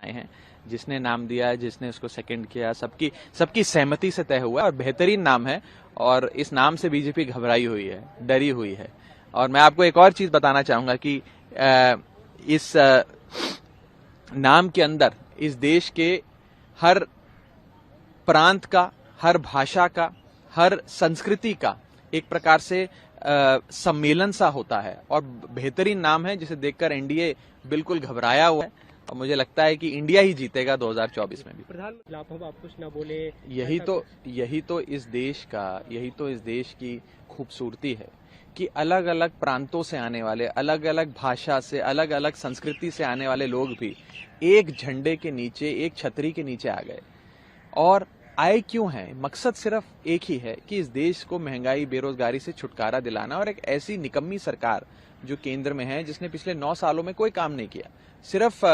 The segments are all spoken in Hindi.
आए हैं, जिसने नाम दिया, जिसने उसको सेकंड किया, सबकी सहमति से तय हुआ और बेहतरीन नाम है। और इस नाम से बीजेपी घबराई हुई है, डरी हुई है। और मैं आपको एक और चीज बताना चाहूंगा कि इस नाम के अंदर इस देश के हर प्रांत का, हर भाषा का, हर संस्कृति का एक प्रकार से सम्मेलन सा होता है और बेहतरीन नाम है, जिसे देखकर एनडीए बिल्कुल घबराया हुआ है। और मुझे लगता है कि इंडिया ही जीतेगा 2024 में भी। प्रधानमंत्री आप कुछ ना बोले, यही तो इस देश की खूबसूरती है कि अलग अलग प्रांतों से आने वाले, अलग अलग भाषा से, अलग अलग संस्कृति से आने वाले लोग भी एक झंडे के नीचे, एक छतरी के नीचे आ गए। और आए क्यों हैं? मकसद सिर्फ एक ही है कि इस देश को महंगाई, बेरोजगारी से छुटकारा दिलाना। और एक ऐसी निकम्मी सरकार जो केंद्र में है, जिसने पिछले 9 सालों में कोई काम नहीं किया, सिर्फ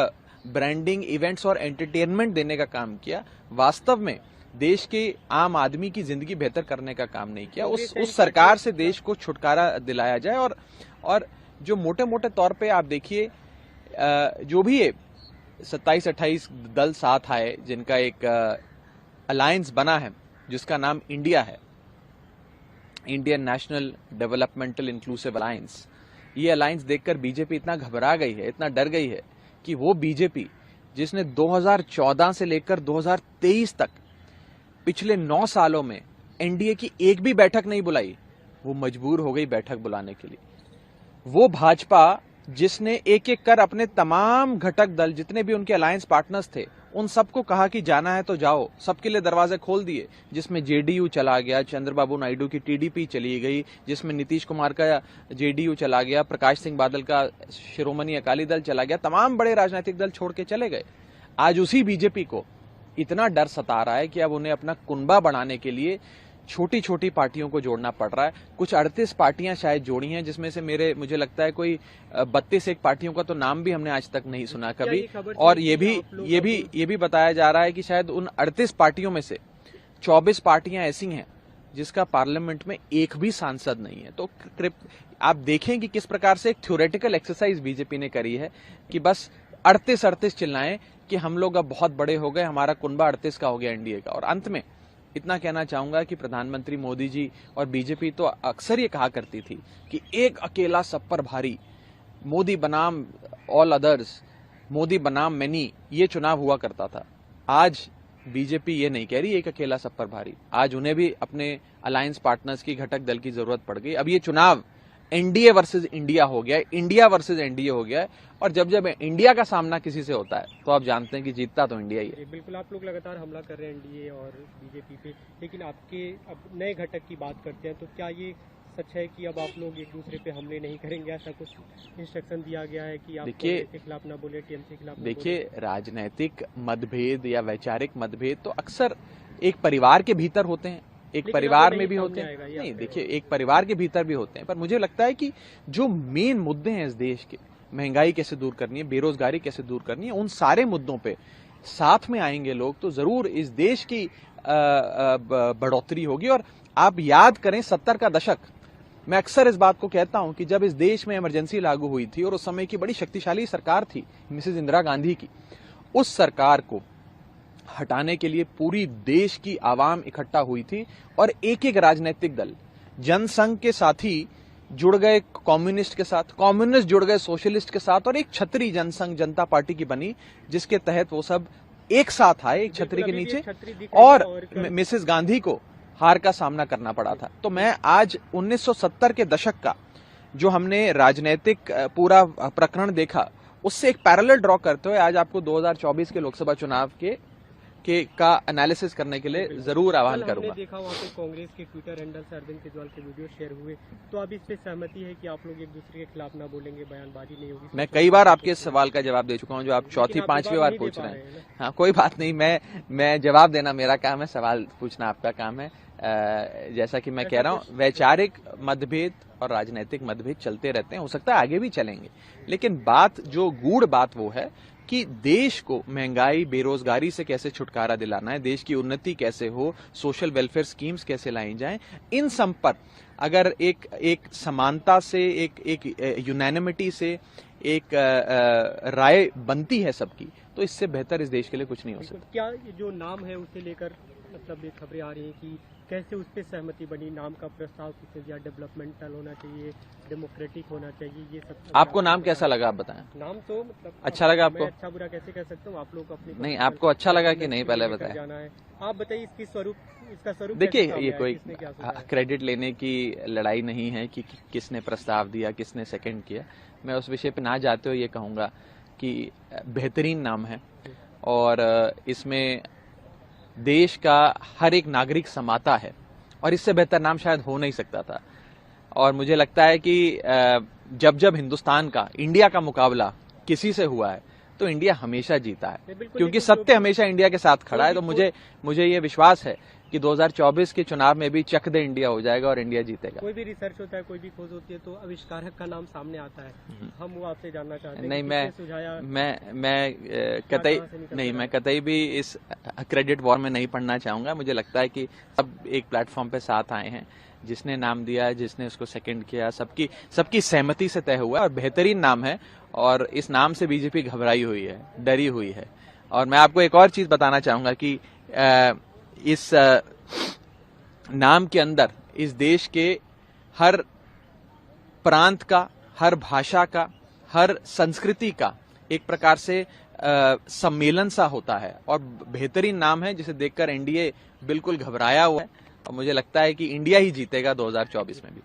ब्रांडिंग, इवेंट्स और एंटरटेनमेंट देने का काम किया, वास्तव में देश के आम आदमी की जिंदगी बेहतर करने का काम नहीं किया। उस सरकार से देश को छुटकारा दिलाया जाए। और जो मोटे मोटे तौर पे आप देखिए, जो भी 27-28 दल साथ आए, जिनका एक अलायंस बना है, जिसका नाम इंडिया है, Indian national developmental inclusive alliance. ये अलायंस देखकर बीजेपी इतना घबरा गई है, इतना डर गई है कि वो बीजेपी जिसने 2014 से लेकर 2023 तक पिछले 9 सालों में एनडीए की एक भी बैठक नहीं बुलाई, वो मजबूर हो गई बैठक बुलाने के लिए। वो भाजपा जिसने एक एक कर अपने तमाम घटक दल, जितने भी उनके अलायंस पार्टनर्स थे, उन सबको कहा कि जाना है तो जाओ, सबके लिए दरवाजे खोल दिए, जिसमें जेडीयू चला गया, चंद्रबाबू नायडू की टीडीपी चली गई, जिसमें नीतीश कुमार का जेडीयू चला गया, प्रकाश सिंह बादल का शिरोमणि अकाली दल चला गया, तमाम बड़े राजनीतिक दल छोड़ के चले गए। आज उसी बीजेपी को इतना डर सता रहा है कि अब उन्हें अपना कुनबा बढ़ाने के लिए छोटी छोटी पार्टियों को जोड़ना पड़ रहा है। कुछ 38 पार्टियां शायद जोड़ी हैं, जिसमें से मुझे लगता है कोई 32 पार्टियों का तो नाम भी हमने आज तक नहीं सुना कभी। और ये भी बताया जा रहा है कि शायद उन 38 पार्टियों में से 24 पार्टियां ऐसी हैं जिसका पार्लियामेंट में एक भी सांसद नहीं है। तो आप देखें कि किस प्रकार से एक थ्योरेटिकल एक्सरसाइज बीजेपी ने करी है कि बस 38 चिल्लाएं कि हम लोग अब बहुत बड़े हो गए, हमारा कुनबा 38 का हो गया एनडीए का। और अंत में इतना कहना चाहूंगा कि प्रधानमंत्री मोदी जी और बीजेपी तो अक्सर ये कहा करती थी कि एक अकेला सब पर भारी, मोदी बनाम ऑल अदर्स, मोदी बनाम मैनी, ये चुनाव हुआ करता था। आज बीजेपी ये नहीं कह रही एक अकेला सब पर भारी। आज उन्हें भी अपने अलायंस पार्टनर्स की, घटक दल की जरूरत पड़ गई। अब ये चुनाव एनडीए वर्सेस इंडिया हो गया है, इंडिया वर्सेस एनडीए हो गया है। और जब इंडिया का सामना किसी से होता है तो आप जानते हैं कि जीतता तो इंडिया ही है। बिल्कुल, आप लोग लगातार हमला कर रहे हैं एनडीए और बीजेपी पे, लेकिन आपके अब नए घटक की बात करते हैं तो क्या ये सच है कि अब आप लोग एक दूसरे पे हमले नहीं करेंगे? ऐसा कुछ इंस्ट्रक्शन दिया गया है कि आप कांग्रेस के खिलाफ ना बोले, टीएमसी के खिलाफ? देखिए, राजनीतिक मतभेद या वैचारिक मतभेद तो अक्सर एक परिवार के भीतर होते हैं, एक परिवार में भी होते हैं। नहीं, देखिए, एक परिवार के भीतर भी होते हैं, पर मुझे लगता है कि जो मेन मुद्दे हैं इस देश के, महंगाई कैसे दूर करनी है, बेरोजगारी कैसे दूर करनी है, उन सारे मुद्दों पे साथ में आएंगे लोग तो जरूर इस देश की बढ़ोतरी होगी। और आप याद करें 70 का दशक, मैं अक्सर इस बात को कहता हूं कि जब इस देश में इमरजेंसी लागू हुई थी और उस समय की बड़ी शक्तिशाली सरकार थी मिसेज इंदिरा गांधी की, उस सरकार को हटाने के लिए पूरी देश की आवाम इकट्ठा हुई थी और एक एक राजनीतिक दल, जनसंघ के साथी जुड़ गए कम्युनिस्ट के साथ, कम्युनिस्ट जुड़ गए सोशलिस्ट के साथ, और एक छतरी जनसंघ जनता पार्टी की बनी, जिसके तहत वो सब एक साथ आए एक छतरी के नीचे, और मिसेस गांधी को हार का सामना करना पड़ा था। तो मैं आज 1970 के दशक का जो हमने राजनीतिक पूरा प्रकरण देखा, उससे एक पैरेलल ड्रॉ करते हुए आज आपको 2024 के लोकसभा चुनाव का एनालिसिस करने के लिए जरूर आह्वान करूंगा। हमने देखा वहाँ पे कांग्रेस के ट्विटर हैंडल से अरविंद केजरीवाल के वीडियो शेयर हुए, तो अब इस पे सहमति है कि आप लोग एक दूसरे के खिलाफ ना बोलेंगे, बयानबाजी नहीं होगी? मैं कई बार आपके इस सवाल का जवाब दे चुका हूं, जो आप चौथी 5वीं बार पूछ रहे हैं। हाँ, कोई बात नहीं, मैं जवाब देना मेरा काम है, सवाल पूछना आपका काम है। जैसा कि मैं कह रहा हूं, वैचारिक मतभेद और राजनीतिक मतभेद चलते रहते हैं, हो सकता है आगे भी चलेंगे, लेकिन जो गूढ़ बात वो है कि देश को महंगाई, बेरोजगारी से कैसे छुटकारा दिलाना है, देश की उन्नति कैसे हो, सोशल वेलफेयर स्कीम्स कैसे लाई जाएं, इन सब पर अगर एक समानता से, एक यूनैनिमिटी से एक राय बनती है सबकी, तो इससे बेहतर इस देश के लिए कुछ नहीं हो सकता। क्या ये जो नाम है उसे लेकर मतलब ये खबरें आ रही हैं कि कैसे उस पर सहमति बनी, नाम का प्रस्ताव किसने दिया, डेवलपमेंटल होना चाहिए, डेमोक्रेटिक होना चाहिए, ये सब? आपको नाम कैसा लगा, आप बताएं। नाम तो मतलब अच्छा लगा आपको? मैं अच्छा बुरा कैसे कह सकता हूँ, आप लोग अपनी नहीं, आपको अच्छा लगा कि नहीं, पहले बताएं। जाना है, आप बताइए इसका स्वरूप देखिए, कैसे ये सामने आया, कोई किसने क्या सोचा है? क्रेडिट लेने की लड़ाई नहीं है कि किसने प्रस्ताव दिया, किसने सेकंड किया। मैं उस विषय पे ना जाते हुए ये कहूंगा कि बेहतरीन नाम है और इसमें देश का हर एक नागरिक समाता है और इससे बेहतर नाम शायद हो नहीं सकता था। और मुझे लगता है कि जब जब हिंदुस्तान का, इंडिया का मुकाबला किसी से हुआ है तो इंडिया हमेशा जीता है, क्योंकि सत्य हमेशा इंडिया के साथ खड़ा है। तो मुझे ये विश्वास है कि 2024 के चुनाव में भी चक दे इंडिया हो जाएगा और इंडिया जीतेगा। कोई भी रिसर्च होता है, कोई भी खोज होती है तो आविष्कारक का नाम सामने आता है। हम वो आपसे जानना चाहते हैं। नहीं, मैं कतई भी इस क्रेडिट वॉर में नहीं पढ़ना चाहूंगा। मुझे लगता है कि सब एक प्लेटफॉर्म पे साथ आए हैं, जिसने नाम दिया, जिसने उसको सेकंड किया, सबकी सहमति से तय हुआ और बेहतरीन नाम है। और इस नाम से बीजेपी घबराई हुई है, डरी हुई है। और मैं आपको एक और चीज बताना चाहूंगा कि इस नाम के अंदर इस देश के हर प्रांत का, हर भाषा का, हर संस्कृति का एक प्रकार से सम्मेलन सा होता है और बेहतरीन नाम है, जिसे देखकर एनडीए बिल्कुल घबराया हुआ है। और मुझे लगता है कि इंडिया ही जीतेगा 2024 में भी।